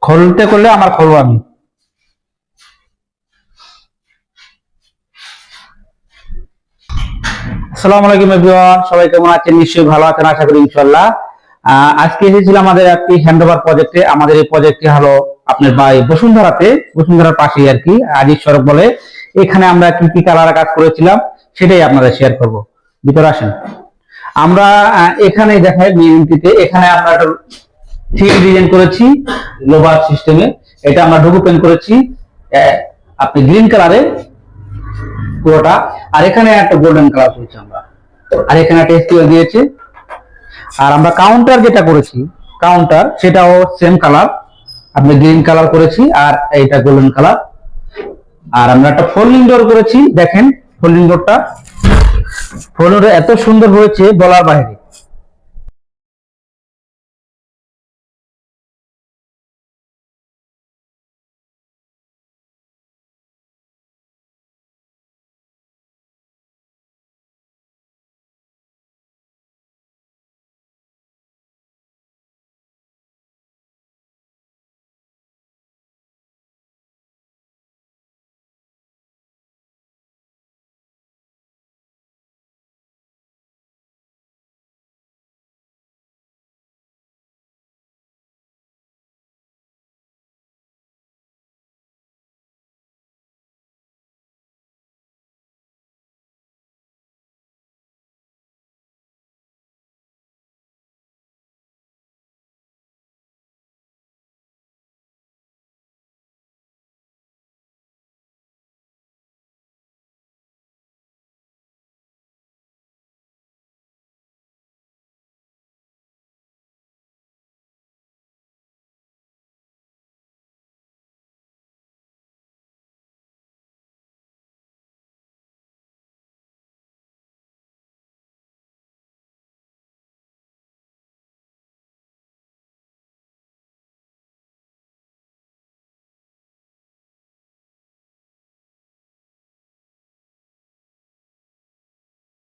খুলতে করলে আমার খুলবো আমি। আসসালামু আলাইকুম এভরিওয়ান, সবাই কেমন আছেন? নিশ্চয়ই ভালো আছেন আশা করি ইনশাআল্লাহ। আজকে এসেছিলাম আমাদের একটি হ্যান্ডওভার প্রজেক্টে। আমাদের এই প্রজেক্টটি হলো আপনার বাই বসুন্ধরার পাশেই আর কি, আজিজ সড়ক বলে। এখানে আমরা কি কি কালার কাজ করেছিলাম সেটাই আপনাদের শেয়ার করব। ভিতরে আসেন। আমরা এখানে দেখাই বিএনপিতে, এখানে আমরা একটা থ্রি ডিজাইন করেছি লোভার সিস্টেমে। এটা আমরা ডুবু পেন করেছি আপনি গ্রিন কালারে পুরোটা। আর এখানে একটা গোল্ডেন কালার করেছি আমরা। আর এখানে একটা স্টিল দিয়েছে। আর আমরা কাউন্টার যেটা করেছি, কাউন্টার সেটাও সেম কালার, আপনি গ্রিন কালার করেছি আর এইটা গোল্ডেন কালার। আর আমরা একটা ফোল্ডিং ডোর করেছি, দেখেন ফোল্ডিং ডোরটা এত সুন্দর হয়েছে বলার বাইরে।